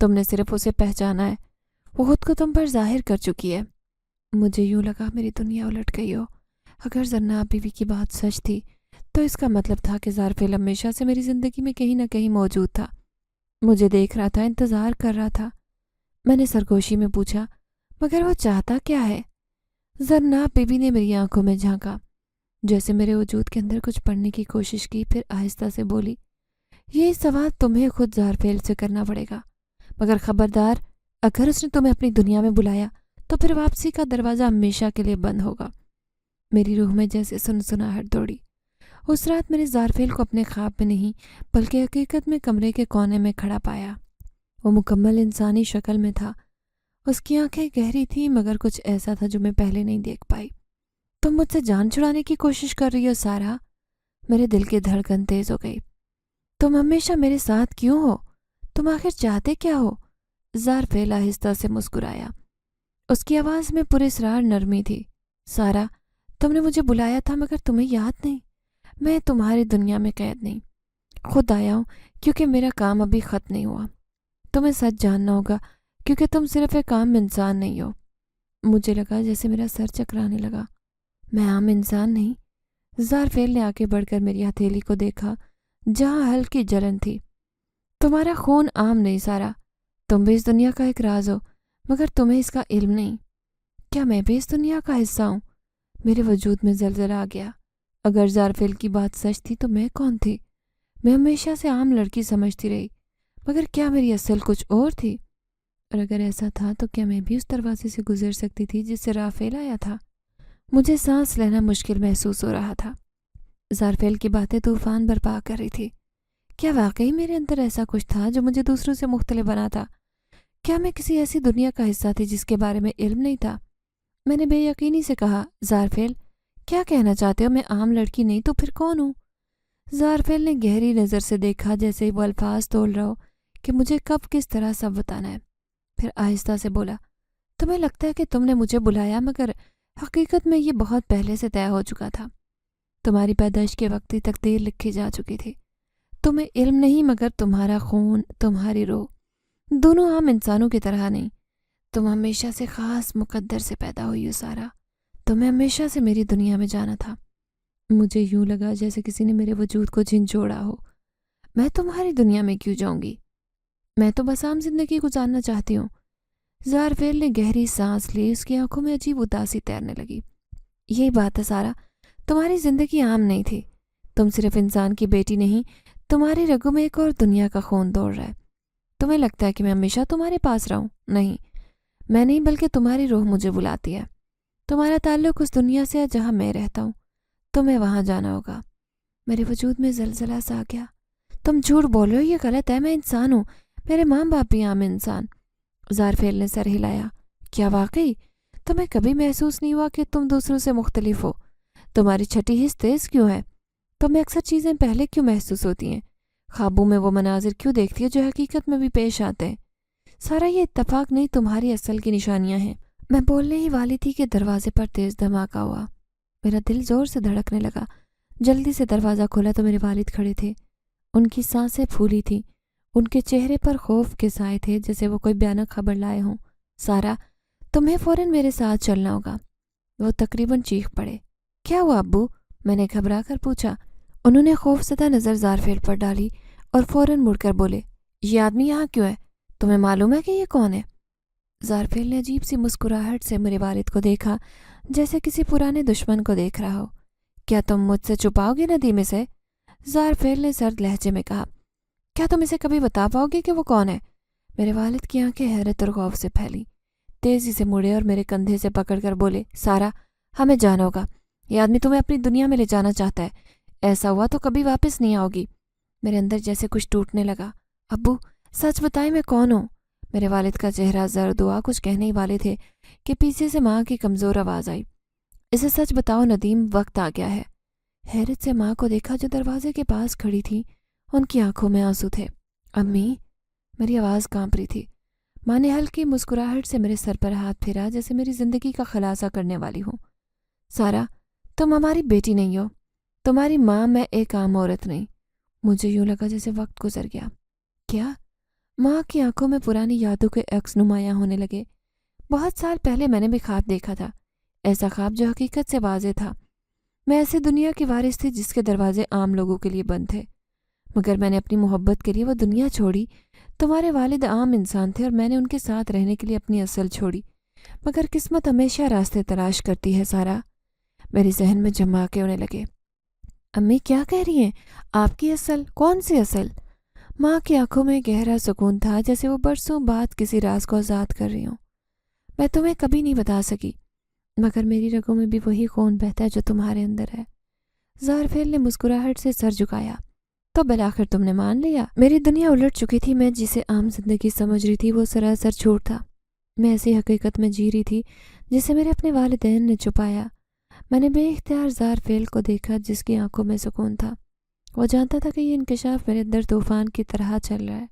तुमने सिर्फ उसे पहचाना है। वो खुद को तुम पर जाहिर कर चुकी है। मुझे यूँ लगा मेरी दुनिया उलट गई हो। अगर ज़रनाब बीवी की बात सच थी तो इसका मतलब था कि ज़ारफेल हमेशा से मेरी ज़िंदगी में कहीं ना कहीं मौजूद था। मुझे देख रहा था, इंतज़ार कर रहा था। मैंने सरगोशी में पूछा, मगर वो चाहता क्या है? ज़रनाब बीबी ने मेरी आंखों में झांका, जैसे मेरे वजूद के अंदर कुछ पढ़ने की कोशिश की, फिर आहिस्ता से बोली, ये सवाल तुम्हें खुद ज़ारफेल से करना पड़ेगा, मगर खबरदार, अगर उसने तुम्हें अपनी दुनिया में बुलाया तो फिर वापसी का दरवाज़ा हमेशा के लिए बंद होगा। मेरी रूह में जैसे सुनसुनाहट दौड़ी। उस रात मैंने ज़ारफेल को अपने ख्वाब में नहीं बल्कि हकीकत में कमरे के कोने में खड़ा पाया। वो मुकम्मल इंसानी शक्ल में था। उसकी आंखें गहरी थीं, मगर कुछ ऐसा था जो मैं पहले नहीं देख पाई। तुम मुझसे जान छुड़ाने की कोशिश कर रही हो सारा? मेरे दिल की धड़कन तेज हो गई। तुम हमेशा मेरे साथ क्यों हो? तुम आखिर चाहते क्या हो? ज़ारफेल आहिस्ता से मुस्कुराया। उसकी आवाज़ में पुरस्रार नरमी थी। सारा, तुमने मुझे बुलाया था, मगर तुम्हें याद नहीं? मैं तुम्हारी दुनिया में कैद नहीं, खुद आया हूँ, क्योंकि मेरा काम अभी ख़त्म नहीं हुआ। तुम्हें सच जानना होगा, क्योंकि तुम सिर्फ एक आम इंसान नहीं हो। मुझे लगा जैसे मेरा सर चकराने लगा। मैं आम इंसान नहीं? ज़ारफेल ने आगे बढ़कर मेरी हथेली को देखा, जहाँ हल्की जलन थी। तुम्हारा खून आम नहीं सारा, तुम भी इस दुनिया का एक राज हो, मगर तुम्हें इसका इल्म नहीं। क्या मैं भी इस दुनिया का हिस्सा हूँ? मेरे वजूद में जलजला आ गया। अगर ज़ारफेल की बात सच थी तो मैं कौन थी? मैं हमेशा से आम लड़की समझती रही, मगर क्या मेरी असल कुछ और थी? और अगर ऐसा था तो क्या मैं भी उस दरवाजे से गुजर सकती थी जिससे राफेल आया था? मुझे सांस लेना मुश्किल महसूस हो रहा था। ज़ारफेल की बातें तूफान बर्पा कर रही थी। क्या वाकई मेरे अंदर ऐसा कुछ था जो मुझे दूसरों से मुख्तलिफ बनाता? क्या मैं किसी ऐसी दुनिया का हिस्सा थी जिसके बारे में इल्म नहीं था? मैंने बेयकीनी से कहा, ज़ारफेल, क्या कहना चाहते हो? मैं आम लड़की नहीं तो फिर कौन हूँ? ज़ारफेल ने गहरी नज़र से देखा, जैसे वो अल्फाज तोल रहा हो कि मुझे कब किस तरह सब बताना है। फिर आहिस्ता से बोला, तुम्हें लगता है कि तुमने मुझे बुलाया, मगर हकीकत में ये बहुत पहले से तय हो चुका था। तुम्हारी पैदाइश के वक्त ही तकदीर लिखी जा चुकी थी। तुम्हें इल्म नहीं, मगर तुम्हारा खून, तुम्हारी रूह, दोनों आम इंसानों की तरह नहीं। तुम हमेशा से ख़ास मुकद्दर से पैदा हुई हो सारा। तुम्हें हमेशा से मेरी दुनिया में जाना था। मुझे यूं लगा जैसे किसी ने मेरे वजूद को झिंझोड़ा हो। मैं तुम्हारी दुनिया में क्यों जाऊंगी? मैं तो बस आम जिंदगी गुजारना चाहती हूँ। ज़ारफेल ने गहरी सांस ली। उसकी आंखों में अजीब उदासी तैरने लगी। यही बात है सारा, तुम्हारी जिंदगी आम नहीं थी। तुम सिर्फ इंसान की बेटी नहीं, तुम्हारी रगों में एक और दुनिया का खून दौड़ रहा है। तुम्हें लगता है कि मैं हमेशा तुम्हारे पास रहूं? नहीं, मैं नहीं, बल्कि तुम्हारी रूह मुझे बुलाती है। तुम्हारा ताल्लुक उस दुनिया से है जहाँ मैं रहता हूँ। तुम्हें वहाँ जाना होगा। मेरे वजूद में जलजला सा आ गया। तुम झूठ बोल रहे हो, ये गलत है। मैं इंसान हूँ, मेरे माँ बाप भी आम इंसान। ज़ारफेल ने सर हिलाया। क्या वाकई? तुम्हें कभी महसूस नहीं हुआ कि तुम दूसरों से मुख्तलिफ हो? तुम्हारी छठी हिस्स तेज क्यों है? तुम्हें अक्सर चीज़ें पहले क्यों महसूस होती हैं? ख्वाबों में वो मनाजिर क्यों देखती है जो हकीकत में भी पेश आते हैं? सारा ये इत्तफाक नहीं, तुम्हारी असल की निशानियां हैं। मैं बोलने ही वाली थी कि दरवाजे पर तेज धमाका हुआ। मेरा दिल जोर से धड़कने लगा। जल्दी से दरवाज़ा खोला तो मेरे वालिद खड़े थे। उनकी सांसें फूली थीं। उनके चेहरे पर खौफ के साए थे, जैसे वो कोई भयानक खबर लाए हों। सारा, तुम्हें फ़ौरन मेरे साथ चलना होगा। वो तकरीबन चीख पड़े। क्या हुआ अब्बू? मैंने घबरा कर पूछा। उन्होंने खौफज़दा नज़र ज़ारफेल पर डाली और फ़ौरन मुड़कर बोले, ये आदमी यहाँ क्यों है? तुम्हें मालूम है कि ये कौन है? ज़ारफेल ने अजीब सी मुस्कुराहट से मेरे वालिद को देखा, जैसे किसी पुराने दुश्मन को देख रहा हो। क्या तुम मुझसे छुपाओगे नदीम से? ज़ारफेल ने सर्द लहजे में कहा। क्या तुम इसे कभी बता पाओगे कि वो कौन है? मेरे वालिद की आंखें हैरत और खौफ से फैली। तेजी से मुड़े और मेरे कंधे से पकड़कर बोले, सारा, हमें जाना होगा। ये आदमी तुम्हें अपनी दुनिया में ले जाना चाहता है। ऐसा हुआ तो कभी वापस नहीं आओगी। मेरे अंदर जैसे कुछ टूटने लगा। अब्बू, सच बताएं, मैं कौन हूँ? मेरे वालिद का चेहरा जर्द हुआ। कुछ कहने ही वाले थे कि पीछे से माँ की कमज़ोर आवाज़ आई, इसे सच बताओ नदीम, वक्त आ गया है। हैरत से माँ को देखा जो दरवाजे के पास खड़ी थी। उनकी आंखों में आंसू थे। अम्मी, मेरी आवाज़ कांप रही थी। माँ ने हल्की मुस्कुराहट से मेरे सर पर हाथ फेरा, जैसे मेरी ज़िंदगी का खुलासा करने वाली हूँ। सारा, तुम हमारी बेटी नहीं हो, तुम्हारी माँ मैं एक आम औरत नहीं। मुझे यूँ लगा जैसे वक्त गुजर गया। क्या? माँ की आंखों में पुरानी यादों के अक्स नुमायाँ होने लगे। बहुत साल पहले मैंने भी ख्वाब देखा था, ऐसा ख्वाब जो हकीकत से वाज़ेह था। मैं ऐसी दुनिया की वारिस थी जिसके दरवाजे आम लोगों के लिए बंद थे। مگر میں نے اپنی محبت کے لیے وہ دنیا چھوڑی۔ تمہارے والد عام انسان تھے اور میں نے ان کے ساتھ رہنے کے لیے اپنی اصل چھوڑی۔ مگر قسمت ہمیشہ راستے تلاش کرتی ہے سارا۔ میرے ذہن میں جھماکے ہونے لگے۔ امی کیا کہہ رہی ہیں؟ آپ کی اصل؟ کون سی اصل؟ ماں کی آنکھوں میں گہرا سکون تھا، جیسے وہ برسوں بعد کسی راز کو آزاد کر رہی ہوں۔ میں تمہیں کبھی نہیں بتا سکی، مگر میری رگوں میں بھی وہی خون بہتا ہے جو تمہارے اندر ہے۔ زارفیل نے مسکراہٹ سے سر جھکایا۔ تو بالآخر تم نے مان لیا؟ میری دنیا الٹ چکی تھی۔ میں جسے عام زندگی سمجھ رہی تھی وہ سراسر جھوٹ تھا۔ میں ایسی حقیقت میں جی رہی تھی جسے میرے اپنے والدین نے چھپایا۔ میں نے بے اختیار زارفیل کو دیکھا جس کی آنکھوں میں سکون تھا۔ وہ جانتا تھا کہ یہ انکشاف میرے اندر طوفان کی طرح چل رہا ہے۔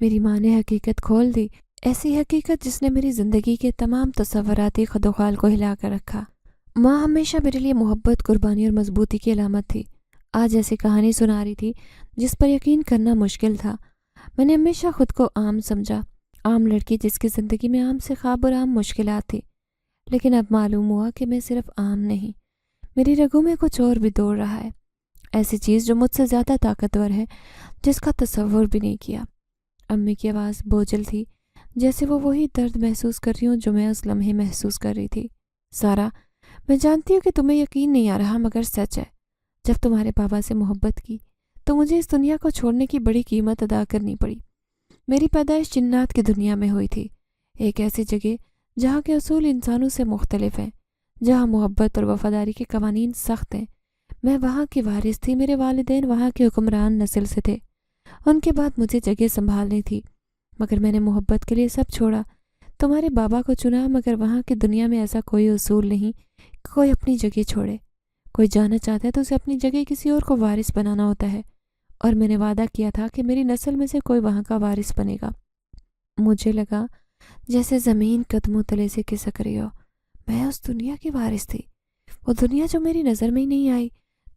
میری ماں نے حقیقت کھول دی، ایسی حقیقت جس نے میری زندگی کے تمام تصوراتی خدوخال کو ہلا کر رکھا۔ ماں ہمیشہ میرے لیے محبت، قربانی اور مضبوطی کی علامت تھی۔ آج ایسی کہانی سنا رہی تھی جس پر یقین کرنا مشکل تھا۔ میں نے ہمیشہ خود کو عام سمجھا، عام لڑکی جس کی زندگی میں عام سے خواب اور عام مشکلات تھی۔ لیکن اب معلوم ہوا کہ میں صرف عام نہیں، میری رگوں میں کچھ اور بھی دوڑ رہا ہے، ایسی چیز جو مجھ سے زیادہ طاقتور ہے، جس کا تصور بھی نہیں کیا۔ امی کی آواز بوجھل تھی، جیسے وہ وہی درد محسوس کر رہی ہوں جو میں اس لمحے محسوس کر رہی تھی۔ سارا، میں جانتی ہوں کہ تمہیں یقین نہیں آ رہا، مگر سچ ہے۔ جب تمہارے بابا سے محبت کی تو مجھے اس دنیا کو چھوڑنے کی بڑی قیمت ادا کرنی پڑی۔ میری پیدائش جنات کی دنیا میں ہوئی تھی، ایک ایسی جگہ جہاں کے اصول انسانوں سے مختلف ہیں، جہاں محبت اور وفاداری کے قوانین سخت ہیں۔ میں وہاں کی وارث تھی، میرے والدین وہاں کے حکمران نسل سے تھے۔ ان کے بعد مجھے جگہ سنبھالنی تھی، مگر میں نے محبت کے لیے سب چھوڑا۔ تمہارے بابا کو چنا، مگر وہاں کی دنیا میں ایسا کوئی اصول نہیں کہ کوئی اپنی جگہ چھوڑے۔ کوئی جانا چاہتا ہے تو اسے اپنی جگہ کسی اور کو وارث بنانا ہوتا ہے، اور میں نے وعدہ کیا تھا کہ میری نسل میں سے کوئی وہاں کا وارث بنے گا۔ مجھے لگا جیسے زمین قدموں تلے سے کھسک رہی ہو۔ میں اس دنیا کی وارث تھی، وہ دنیا جو میری نظر میں ہی نہیں آئی،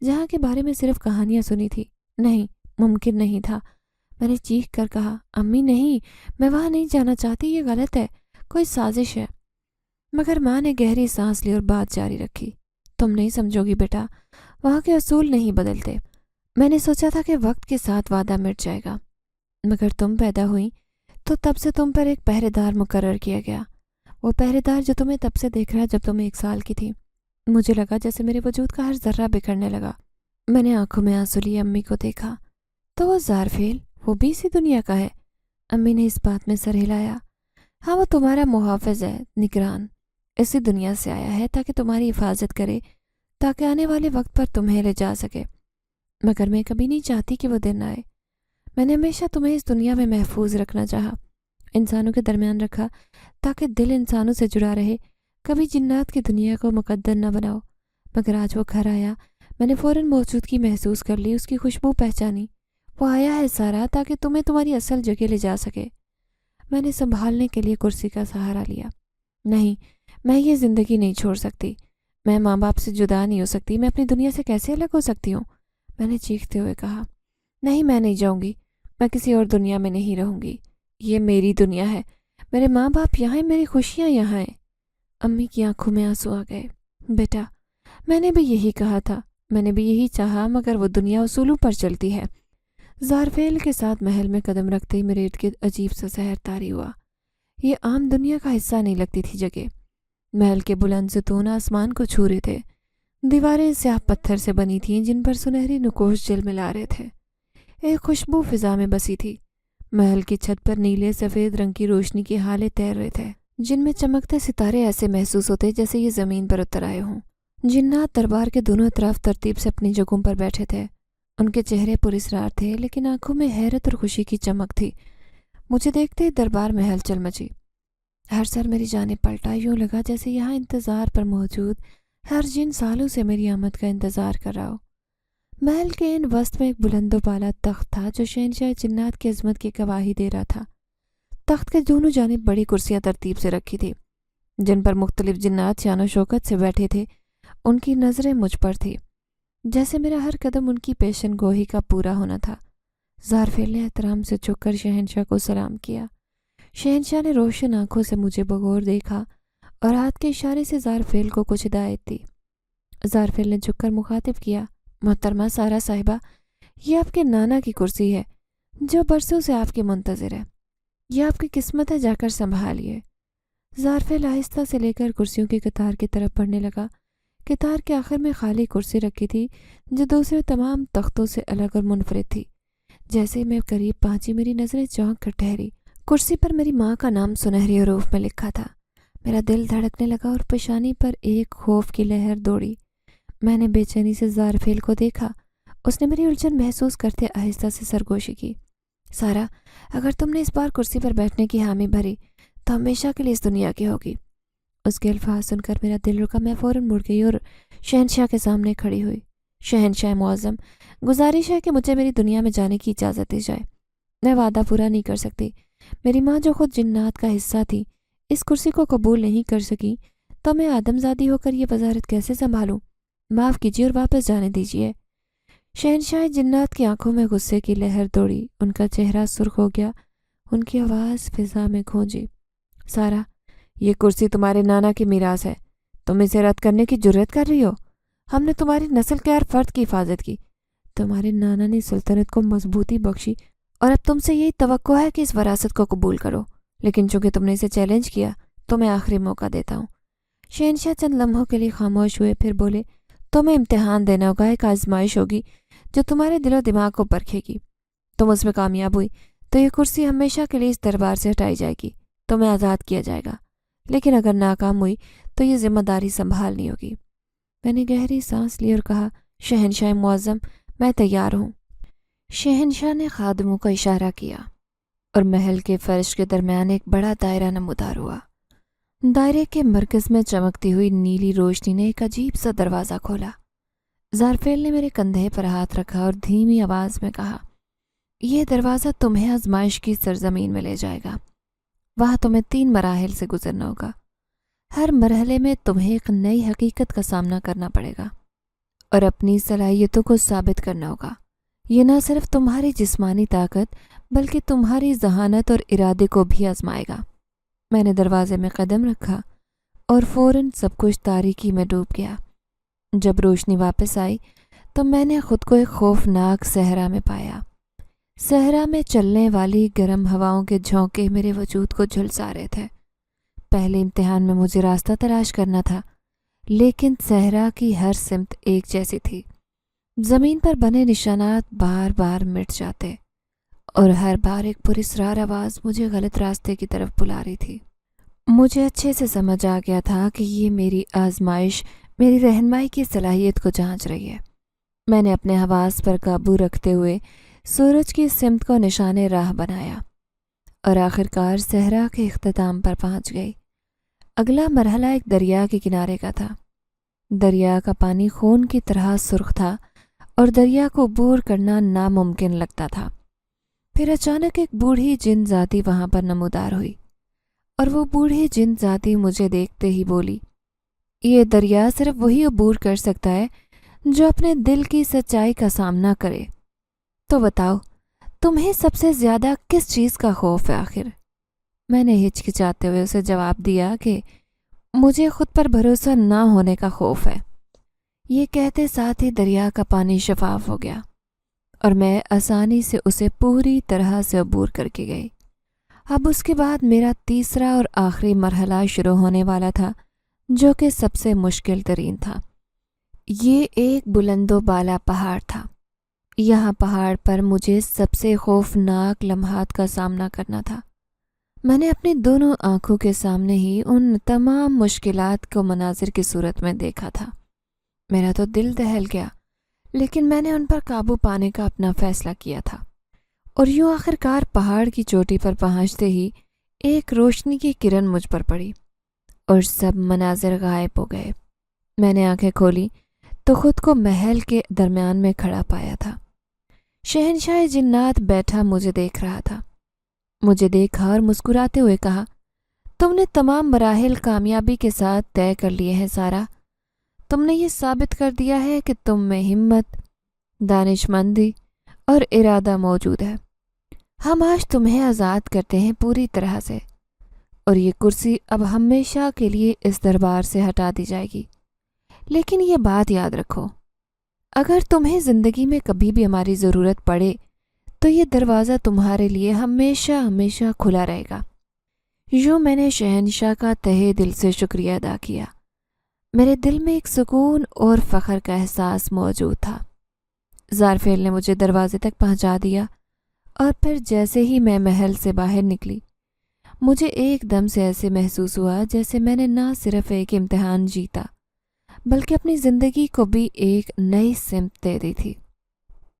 جہاں کے بارے میں صرف کہانیاں سنی تھی۔ نہیں، ممکن نہیں تھا۔ میں نے چیخ کر کہا، امی نہیں، میں وہاں نہیں جانا چاہتی، یہ غلط ہے، کوئی سازش ہے۔ مگر ماں نے گہری سانس لی اور بات جاری رکھی۔ تم نہیں سمجھو گی بیٹا، وہاں کے اصول نہیں بدلتے۔ میں نے سوچا تھا کہ وقت کے ساتھ وعدہ مٹ جائے گا، مگر تم پیدا ہوئی تو تب سے تم پر ایک پہرے دار مقرر کیا گیا، وہ پہرے دار جو تمہیں تب سے دیکھ رہا ہے جب تم 1 سال کی تھی۔ مجھے لگا جیسے میرے وجود کا ہر ذرہ بکھرنے لگا۔ میں نے آنکھوں میں آنسو لیے امی کو دیکھا۔ تو وہ زارفیل، وہ بھی اسی دنیا کا ہے؟ امی نے اس بات میں سر ہلایا۔ ہاں، وہ تمہارا محافظ ہے، نگران، اسی دنیا سے آیا ہے تاکہ تمہاری حفاظت کرے، تاکہ آنے والے وقت پر تمہیں لے جا سکے۔ مگر میں کبھی نہیں چاہتی کہ وہ دن آئے۔ میں نے ہمیشہ تمہیں اس دنیا میں محفوظ رکھنا چاہا، انسانوں کے درمیان رکھا تاکہ دل انسانوں سے جڑا رہے، کبھی جنات کی دنیا کو مقدر نہ بناؤ۔ مگر آج وہ گھر آیا، میں نے فوراً موجودگی محسوس کر لی، اس کی خوشبو پہچانی۔ وہ آیا ہے سارا تاکہ تمہیں تمہاری اصل جگہ لے جا سکے۔ میں نے سنبھالنے کے لیے کرسی کا سہارا لیا۔ نہیں، میں یہ زندگی نہیں چھوڑ سکتی، میں ماں باپ سے جدا نہیں ہو سکتی، میں اپنی دنیا سے کیسے الگ ہو سکتی ہوں؟ میں نے چیختے ہوئے کہا، نہیں، میں نہیں جاؤں گی، میں کسی اور دنیا میں نہیں رہوں گی، یہ میری دنیا ہے، میرے ماں باپ یہاں ہیں، میری خوشیاں یہاں ہیں۔ امی کی آنکھوں میں آنسو آ گئے۔ بیٹا، میں نے بھی یہی کہا تھا، میں نے بھی یہی چاہا، مگر وہ دنیا اصولوں پر چلتی ہے۔ زارفیل کے ساتھ محل میں قدم رکھتے ہی میرے ارد گرد عجیب سا سحر طاری ہوا۔ یہ عام دنیا کا حصہ نہیں لگتی تھی جگہ۔ محل کے بلند ستون آسمان کو چھو رہے تھے، دیواریں سیاہ پتھر سے بنی تھیں جن پر سنہری نقوش جلملا رہے تھے۔ ایک خوشبو فضا میں بسی تھی۔ محل کی چھت پر نیلے سفید رنگ کی روشنی کے ہالے تیر رہے تھے، جن میں چمکتے ستارے ایسے محسوس ہوتے جیسے یہ زمین پر اتر آئے ہوں۔ جنات دربار کے دونوں اطراف ترتیب سے اپنی جگہوں پر بیٹھے تھے۔ ان کے چہرے پراسرار تھے، لیکن آنکھوں میں حیرت اور خوشی کی چمک تھی۔ مجھے دیکھتے ہی دربار میں ہلچل مچی۔ ہر سر میری جانب پلٹا، یوں لگا جیسے یہاں انتظار پر موجود ہر جن سالوں سے میری آمد کا انتظار کر رہا ہو۔ محل کے ان وسط میں ایک بلند و بالا تخت تھا جو شہنشاہ جنات کی عظمت کی گواہی دے رہا تھا۔ تخت کے دونوں جانب بڑی کرسیاں ترتیب سے رکھی تھی، جن پر مختلف جنات شان و شوکت سے بیٹھے تھے۔ ان کی نظریں مجھ پر تھی، جیسے میرا ہر قدم ان کی پیشن گوئی کا پورا ہونا تھا۔ زارفیل نے احترام سے جھک کر شہنشاہ کو سلام کیا۔ شہنشاہ نے روشن آنکھوں سے مجھے بغور دیکھا اور ہاتھ کے اشارے سے زارفیل کو کچھ ہدایت دی۔ زارفیل نے جھک کر مخاطب کیا، محترمہ سارا صاحبہ، یہ آپ کے نانا کی کرسی ہے جو برسوں سے آپ کی منتظر ہے. یہ آپ کی قسمت ہے، جا کر سنبھالیے. زارفیل آہستہ سے لے کر کرسیوں کی قطار کی طرف بڑھنے لگا. قطار کے آخر میں خالی کرسی رکھی تھی جو دوسرے تمام تختوں سے الگ اور منفرد تھی. جیسے میں قریب پہنچی میری نظریں چونک کر ٹھہری. کرسی پر میری ماں کا نام سنہری حروف میں لکھا تھا. میرا دل دھڑکنے لگا اور پیشانی پر ایک خوف کی لہر دوڑی. میں نے بے چینی سے زارفیل کو دیکھا. اس نے میری الجھن محسوس کرتے آہستہ سے سرگوشی کی. سارا، اگر تم نے اس بار کرسی پر بیٹھنے کی حامی بھری تو ہمیشہ کے لیے اس دنیا کی ہوگی. اس کے الفاظ سن کر میرا دل رکا. میں فوراً مڑ گئی اور شہنشاہ کے سامنے کھڑی ہوئی. شہنشاہ معظم، گزارش ہے کہ مجھے میری دنیا میں جانے کی اجازت دی جائے. میں وعدہ پورا نہیں کر سکتی. میری ماں جو خود جنات کا حصہ تھی اس کرسی کو قبول نہیں کر سکی تو میں آدم زادی ہو کر یہ وزارت کیسے سنبھالوں؟ معاف کیجیے اور واپس جانے دیجیے. شہنشاہ جنات کی آنکھوں میں غصے کی لہر دوڑی. ان کا چہرہ سرخ ہو گیا. ان کی آواز فضا میں گونجی. سارا، یہ کرسی تمہارے نانا کی میراث ہے. تم اسے رد کرنے کی جرت کر رہی ہو؟ ہم نے تمہاری نسل کے ہر فرد کی حفاظت کی. تمہارے نانا نے سلطنت کو مضبوطی بخشی اور اب تم سے یہی توقع ہے کہ اس وراثت کو قبول کرو. لیکن چونکہ تم نے اسے چیلنج کیا تو میں آخری موقع دیتا ہوں. شہنشاہ چند لمحوں کے لیے خاموش ہوئے، پھر بولے، تمہیں امتحان دینا ہوگا. ایک آزمائش ہوگی جو تمہارے دل و دماغ کو پرکھے گی. تم اس میں کامیاب ہوئی تو یہ کرسی ہمیشہ کے لیے اس دربار سے ہٹائی جائے گی. تمہیں آزاد کیا جائے گا. لیکن اگر ناکام ہوئی تو یہ ذمہ داری سنبھالنی ہوگی. میں نے گہری سانس لی اور کہا، شہنشاہ معظم، میں تیار ہوں. شہنشاہ نے خادموں کا اشارہ کیا اور محل کے فرش کے درمیان ایک بڑا دائرہ نمودار ہوا. دائرے کے مرکز میں چمکتی ہوئی نیلی روشنی نے ایک عجیب سا دروازہ کھولا. زارفیل نے میرے کندھے پر ہاتھ رکھا اور دھیمی آواز میں کہا، یہ دروازہ تمہیں آزمائش کی سرزمین میں لے جائے گا. وہاں تمہیں 3 مراحل سے گزرنا ہوگا. ہر مرحلے میں تمہیں ایک نئی حقیقت کا سامنا کرنا پڑے گا اور اپنی صلاحیتوں کو ثابت کرنا ہوگا. یہ نہ صرف تمہاری جسمانی طاقت بلکہ تمہاری ذہانت اور ارادے کو بھی آزمائے گا. میں نے دروازے میں قدم رکھا اور فوراً سب کچھ تاریکی میں ڈوب گیا. جب روشنی واپس آئی تو میں نے خود کو ایک خوفناک صحرا میں پایا. صحرا میں چلنے والی گرم ہواؤں کے جھونکے میرے وجود کو جھلسا رہے تھے. پہلے امتحان میں مجھے راستہ تلاش کرنا تھا، لیکن صحرا کی ہر سمت ایک جیسی تھی. زمین پر بنے نشانات بار بار مٹ جاتے اور ہر بار ایک پراسرار آواز مجھے غلط راستے کی طرف بلا رہی تھی. مجھے اچھے سے سمجھ آ گیا تھا کہ یہ میری آزمائش میری رہنمائی کی صلاحیت کو جانچ رہی ہے. میں نے اپنے حواس پر قابو رکھتے ہوئے سورج کی سمت کو نشان راہ بنایا اور آخرکار صحرا کے اختتام پر پہنچ گئی. اگلا مرحلہ ایک دریا کے کنارے کا تھا. دریا کا پانی خون کی طرح سرخ تھا اور دریا کو عبور کرنا ناممکن لگتا تھا. پھر اچانک ایک بوڑھی جن ذاتی وہاں پر نمودار ہوئی اور وہ بوڑھی جن ذاتی مجھے دیکھتے ہی بولی، یہ دریا صرف وہی عبور کر سکتا ہے جو اپنے دل کی سچائی کا سامنا کرے. تو بتاؤ، تمہیں سب سے زیادہ کس چیز کا خوف ہے آخر؟ میں نے ہچکچاتے ہوئے اسے جواب دیا کہ مجھے خود پر بھروسہ نہ ہونے کا خوف ہے. یہ کہتے ساتھ ہی دریا کا پانی شفاف ہو گیا اور میں آسانی سے اسے پوری طرح سے عبور کر کے گئی. اب اس کے بعد میرا تیسرا اور آخری مرحلہ شروع ہونے والا تھا، جو کہ سب سے مشکل ترین تھا. یہ ایک بلند و بالا پہاڑ تھا. یہاں پہاڑ پر مجھے سب سے خوفناک لمحات کا سامنا کرنا تھا. میں نے اپنی دونوں آنکھوں کے سامنے ہی ان تمام مشکلات کو مناظر کی صورت میں دیکھا تھا. میرا تو دل دہل گیا، لیکن میں نے ان پر قابو پانے کا اپنا فیصلہ کیا تھا. اور یوں آخرکار پہاڑ کی چوٹی پر پہنچتے ہی ایک روشنی کی کرن مجھ پر پڑی اور سب مناظر غائب ہو گئے. میں نے آنکھیں کھولی تو خود کو محل کے درمیان میں کھڑا پایا تھا. شہنشاہ جنات بیٹھا مجھے دیکھ رہا تھا. مجھے دیکھا اور مسکراتے ہوئے کہا، تم نے تمام مراحل کامیابی کے ساتھ طے کر لیے ہیں سارا. تم نے یہ ثابت کر دیا ہے کہ تم میں ہمت، دانش مندی اور ارادہ موجود ہے. ہم آج تمہیں آزاد کرتے ہیں پوری طرح سے، اور یہ کرسی اب ہمیشہ کے لیے اس دربار سے ہٹا دی جائے گی. لیکن یہ بات یاد رکھو، اگر تمہیں زندگی میں کبھی بھی ہماری ضرورت پڑے تو یہ دروازہ تمہارے لیے ہمیشہ ہمیشہ کھلا رہے گا۔ یوں میں نے شہنشاہ کا تہہ دل سے شکریہ ادا کیا۔ میرے دل میں ایک سکون اور فخر کا احساس موجود تھا۔ زارفیل نے مجھے دروازے تک پہنچا دیا اور پھر جیسے ہی میں محل سے باہر نکلی مجھے ایک دم سے ایسے محسوس ہوا جیسے میں نے نہ صرف ایک امتحان جیتا بلکہ اپنی زندگی کو بھی ایک نئی سمت دے دی تھی۔